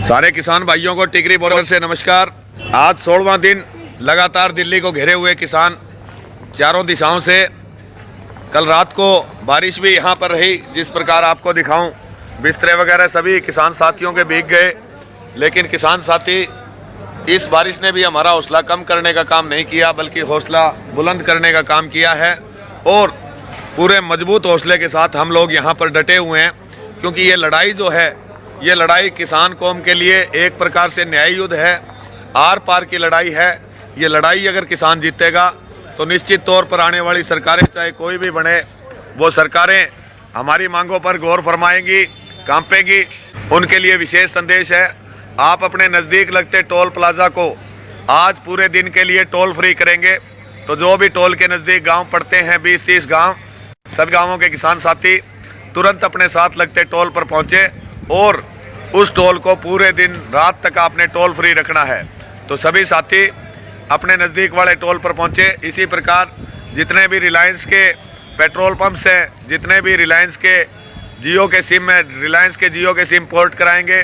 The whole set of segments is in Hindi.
सारे किसान भाइयों को टिकरी बॉर्डर से नमस्कार। आज 16वां दिन लगातार दिल्ली को घेरे हुए किसान चारों दिशाओं से। कल रात को बारिश भी यहाँ पर रही, जिस प्रकार आपको दिखाऊं, बिस्तरे वगैरह सभी किसान साथियों के भीग गए। लेकिन किसान साथी, इस बारिश ने भी हमारा हौसला कम करने का काम नहीं किया, बल्कि हौसला बुलंद करने का काम किया है। और पूरे मजबूत हौसले के साथ हम लोग यहाँ पर डटे हुए हैं, क्योंकि ये लड़ाई जो है, ये लड़ाई किसान कौम के लिए एक प्रकार से न्याय युद्ध है, आर पार की लड़ाई है। ये लड़ाई अगर किसान जीतेगा तो निश्चित तौर पर आने वाली सरकारें, चाहे कोई भी बने, वो सरकारें हमारी मांगों पर गौर फरमाएंगी, कांपेंगी। उनके लिए विशेष संदेश है, आप अपने नज़दीक लगते टोल प्लाजा को आज पूरे दिन के लिए टोल फ्री करेंगे। तो जो भी टोल के नज़दीक गांव पड़ते हैं, 20-30 गांव, सभी गांवों के किसान साथी तुरंत अपने साथ लगते टोल पर पहुंचे और उस टोल को पूरे दिन रात तक आपने टोल फ्री रखना है। तो सभी साथी अपने नज़दीक वाले टोल पर पहुंचे। इसी प्रकार जितने भी रिलायंस के पेट्रोल पंप्स हैं, जितने भी रिलायंस के जियो के सिम में, रिलायंस के जियो के सिम पोर्ट कराएंगे।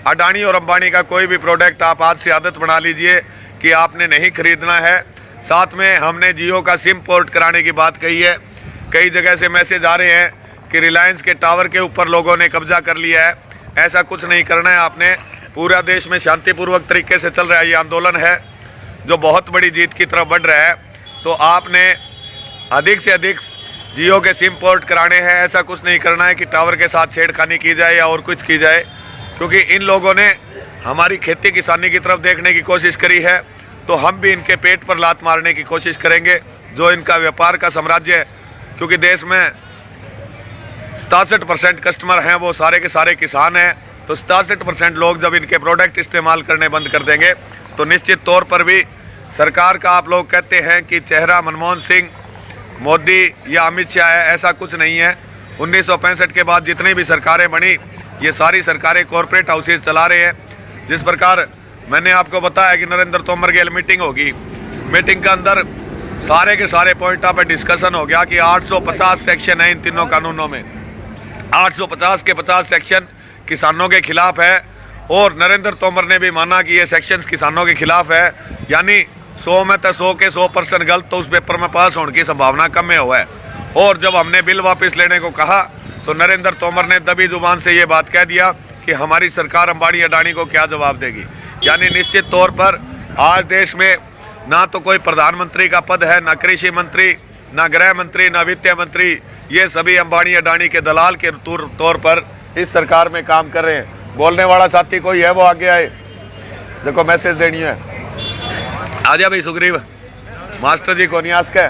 अडानी और अंबानी का कोई भी प्रोडक्ट आप आज से आदत बना लीजिए कि आपने नहीं खरीदना है। साथ में हमने जियो का सिम पोर्ट कराने की बात कही है। कई जगह से मैसेज आ रहे हैं कि रिलायंस के टावर के ऊपर लोगों ने कब्जा कर लिया है। ऐसा कुछ नहीं करना है आपने। पूरा देश में शांतिपूर्वक तरीके से चल रहा है ये आंदोलन है, जो बहुत बड़ी जीत की तरफ बढ़ रहा है। तो आपने अधिक से अधिक जियो के सिम पोर्ट कराने हैं। ऐसा कुछ नहीं करना है कि टावर के साथ छेड़खानी की जाए या और कुछ की जाए, क्योंकि इन लोगों ने हमारी खेती किसानी की तरफ देखने की कोशिश करी है, तो हम भी इनके पेट पर लात मारने की कोशिश करेंगे। जो इनका व्यापार का साम्राज्य है, क्योंकि देश में 67% कस्टमर हैं, वो सारे के सारे किसान हैं। तो 67% लोग जब इनके प्रोडक्ट इस्तेमाल करने बंद कर देंगे तो निश्चित तौर पर भी सरकार का, आप लोग कहते हैं कि चेहरा मनमोहन सिंह, मोदी या अमित शाह है, ऐसा कुछ नहीं है। 1965 के बाद जितनी भी सरकारें बनी, ये सारी सरकारें कॉरपोरेट हाउसेज चला रहे हैं। जिस प्रकार मैंने आपको बताया कि नरेंद्र तोमर की मीटिंग होगी, मीटिंग के अंदर सारे के सारे पॉइंटों पर डिस्कशन हो गया कि 850 सेक्शन है इन तीनों कानूनों में। 850 के 50 सेक्शन किसानों के खिलाफ है, और नरेंद्र तोमर ने भी माना कि ये सेक्शंस किसानों के खिलाफ है। यानी 100 में तो 100 के 100% गलत, तो उस पेपर में पास होने की संभावना कम में हुआ है। और जब हमने बिल वापस लेने को कहा तो नरेंद्र तोमर ने दबी जुबान से ये बात कह दिया कि हमारी सरकार अंबानी अडानी को क्या जवाब देगी। यानी निश्चित तौर पर आज देश में ना तो कोई प्रधानमंत्री का पद है, ना कृषि मंत्री, ना गृह मंत्री, ना वित्त मंत्री। ये सभी अंबानी अडानी के दलाल के तौर पर इस सरकार में काम कर रहे हैं। बोलने वाला साथी कोई है वो आगे आए, देखो मैसेज देनी है। आजा भाई सुग्रीव, मास्टर जी को न्यास के।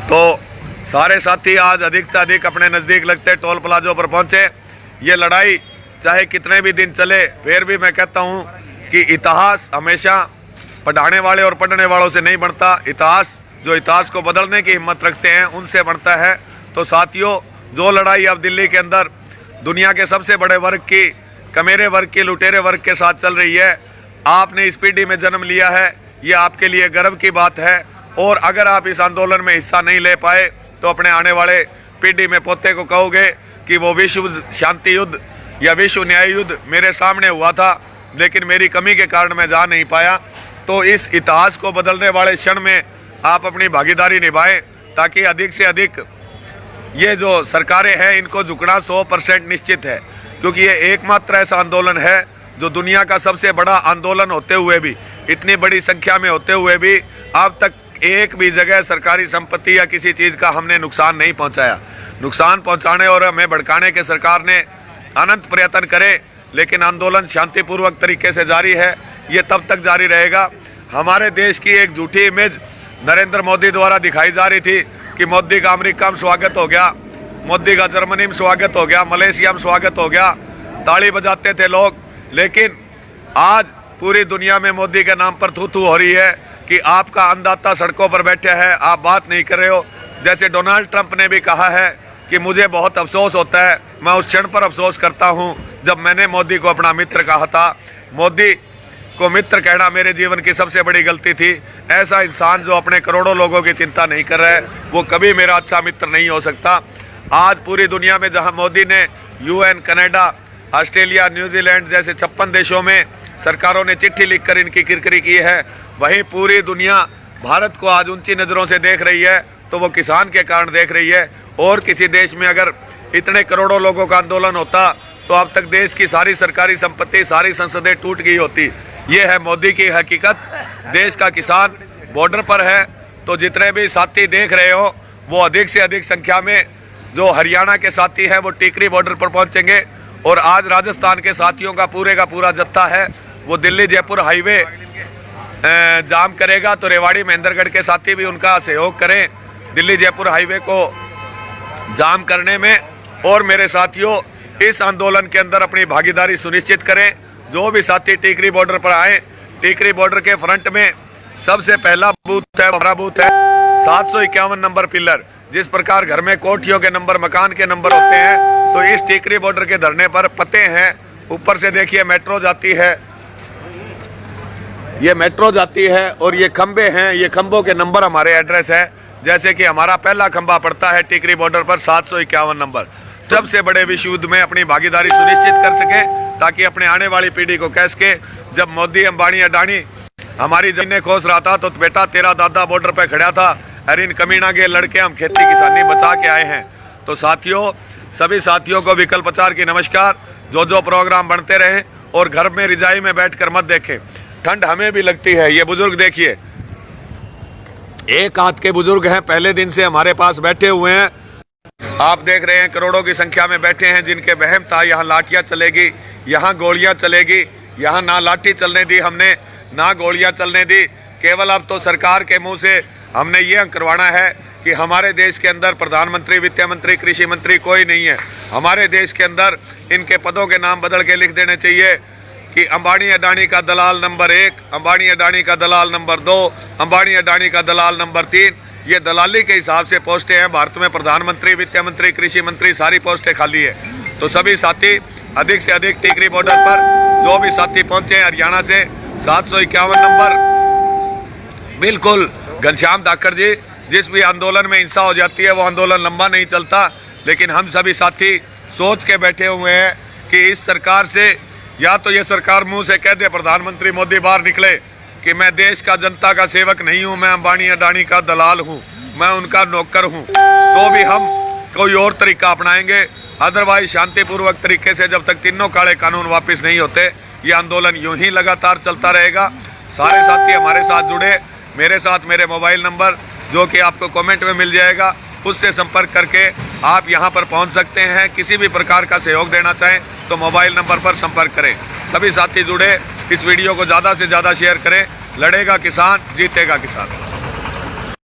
तो सारे साथी आज अधिक से अधिक अपने नज़दीक लगते टोल प्लाजों पर पहुंचे। ये लड़ाई चाहे कितने भी दिन चले, फिर भी मैं कहता हूं कि इतिहास हमेशा पढ़ाने वाले और पढ़ने वालों से नहीं बनता। इतिहास जो इतिहास को बदलने की हिम्मत रखते हैं, उनसे बनता है। तो साथियों, जो लड़ाई अब दिल्ली के अंदर दुनिया के सबसे बड़े वर्ग की, कमेरे वर्ग की, लुटेरे वर्ग के साथ चल रही है, आपने इस पीढ़ी में जन्म लिया है, ये आपके लिए गर्व की बात है। और अगर आप इस आंदोलन में हिस्सा नहीं ले पाए तो अपने आने वाले पीढ़ी में पोते को कहोगे कि वो विश्व शांति युद्ध या विश्व न्याय युद्ध मेरे सामने हुआ था, लेकिन मेरी कमी के कारण मैं जा नहीं पाया। तो इस इतिहास को बदलने वाले क्षण में आप अपनी भागीदारी निभाएं, ताकि अधिक से अधिक ये जो सरकारें हैं, इनको झुकना 100% निश्चित है। क्योंकि ये एकमात्र ऐसा आंदोलन है जो दुनिया का सबसे बड़ा आंदोलन होते हुए भी, इतनी बड़ी संख्या में होते हुए भी, अब तक एक भी जगह सरकारी संपत्ति या किसी चीज़ का हमने नुकसान नहीं पहुंचाया। नुकसान पहुंचाने और हमें भड़काने के सरकार ने अनंत प्रयत्न करे, लेकिन आंदोलन शांतिपूर्वक तरीके से जारी है। ये तब तक जारी रहेगा। हमारे देश की एक झूठी इमेज नरेंद्र मोदी द्वारा दिखाई जा रही थी कि मोदी का अमेरिका में स्वागत हो गया, मोदी का जर्मनी में स्वागत हो गया, मलेशिया में स्वागत हो गया, ताली बजाते थे लोग। लेकिन आज पूरी दुनिया में मोदी के नाम पर थू थू हो रही है कि आपका अन्नदाता सड़कों पर बैठे है, आप बात नहीं कर रहे हो। जैसे डोनाल्ड ट्रंप ने भी कहा है कि मुझे बहुत अफसोस होता है, मैं उस क्षण पर अफसोस करता हूं जब मैंने मोदी को अपना मित्र कहा था। मोदी को मित्र कहना मेरे जीवन की सबसे बड़ी गलती थी। ऐसा इंसान जो अपने करोड़ों लोगों की चिंता नहीं कर रहा है, वो कभी मेरा अच्छा मित्र नहीं हो सकता। आज पूरी दुनिया में जहां मोदी ने UN, कनाडा, ऑस्ट्रेलिया, न्यूजीलैंड जैसे 56 देशों में सरकारों ने चिट्ठी लिखकर इनकी किरकिरी की है। वहीं पूरी दुनिया भारत को आज ऊंची नज़रों से देख रही है, तो वो किसान के कारण देख रही है। और किसी देश में अगर इतने करोड़ों लोगों का आंदोलन होता तो अब तक देश की सारी सरकारी संपत्ति, सारी संसदें टूट गई होती। ये है मोदी की हकीकत। देश का किसान बॉर्डर पर है, तो जितने भी साथी देख रहे हो वो अधिक से अधिक संख्या में जो हरियाणा के साथी हैं वो टिकरी बॉर्डर पर पहुंचेंगे। और आज राजस्थान के साथियों का पूरा जत्था है वो दिल्ली जयपुर हाईवे जाम करेगा। तो रेवाड़ी महेंद्रगढ़ के साथी भी उनका सहयोग करें दिल्ली जयपुर हाईवे को जाम करने में। और मेरे साथियों, इस आंदोलन के अंदर अपनी भागीदारी सुनिश्चित करें। जो भी साथी टिकरी बॉर्डर पर आए, टिकरी बॉर्डर के फ्रंट में सबसे पहला बूथ है, हमारा बूथ है 751 नंबर पिलर। जिस प्रकार घर में कोठियों के नंबर, मकान के नंबर होते हैं, तो इस टिकरी बॉर्डर के धरने पर पते हैं। ऊपर से देखिए मेट्रो जाती है, ये मेट्रो जाती है और ये खंबे हैं, ये खंबों के नंबर हमारे एड्रेस है। जैसे कि हमारा पहला खंबा पड़ता है टिकरी बॉर्डर पर 751 नंबर। सबसे बड़े विश्व युद्ध में अपनी भागीदारी सुनिश्चित कर सके, ताकि अपने आने वाली पीढ़ी को कह सके, जब मोदी, अंबानी, अडानी हमारी जमीनें खोस रहा था तो बेटा तेरा दादा बॉर्डर पर खड़ा था, अरे इन कमीना के लड़के हम खेती किसानी बचा के आए हैं। तो साथियों, सभी साथियों को विकल्प 4 की नमस्कार। जो प्रोग्राम बनते रहे और घर में रिजाई में बैठकर मत देखें। ठंड हमें भी लगती है। ये बुजुर्ग देखिए, एक हाथ के बुजुर्ग हैं, पहले दिन से हमारे पास बैठे हुए हैं। आप देख रहे हैं करोड़ों की संख्या में बैठे हैं, जिनके वहम था यहाँ लाठियाँ चलेगी, यहाँ गोलियाँ चलेगी। यहाँ ना लाठी चलने दी हमने, ना गोलियाँ चलने दी। केवल अब तो सरकार के मुंह से हमने ये करवाना है कि हमारे देश के अंदर प्रधानमंत्री, वित्त मंत्री, कृषि मंत्री कोई नहीं है। हमारे देश के अंदर इनके पदों के नाम बदल के लिख देने चाहिए कि अंबानी अडानी का दलाल नंबर 1, अंबानी अडानी का दलाल नंबर 2, अंबानी अडानी का दलाल नंबर 3। ये दलाली के हिसाब से पोस्टें हैं। भारत में प्रधानमंत्री, वित्त मंत्री, कृषि मंत्री सारी पोस्टें खाली है। तो सभी साथी अधिक से अधिक टिकरी बॉर्डर पर जो भी साथी पहुंचे हरियाणा से 751 नंबर, बिल्कुल घनश्याम धाकड़ जी, जिस भी आंदोलन में हिंसा हो जाती है वो आंदोलन लंबा नहीं चलता। लेकिन हम सभी साथी सोच के बैठे हुए हैं कि इस सरकार से, या तो ये सरकार मुंह से कह दे, प्रधानमंत्री मोदी बाहर निकले कि मैं देश का जनता का सेवक नहीं हूं, मैं अंबानी अडानी का दलाल हूं, मैं उनका नौकर हूं, तो भी हम कोई और तरीका अपनाएंगे। अदरवाइज शांतिपूर्वक तरीके से जब तक तीनों काले कानून वापस नहीं होते, ये आंदोलन यूं ही लगातार चलता रहेगा। सारे साथी हमारे साथ जुड़े, मेरे साथ मेरे मोबाइल नंबर जो कि आपको कमेंट में मिल जाएगा, उससे संपर्क करके आप यहां पर पहुंच सकते हैं। किसी भी प्रकार का सहयोग देना चाहें तो मोबाइल नंबर पर संपर्क करें। सभी साथी जुड़े, इस वीडियो को ज़्यादा से ज़्यादा शेयर करें। लड़ेगा किसान, जीतेगा किसान।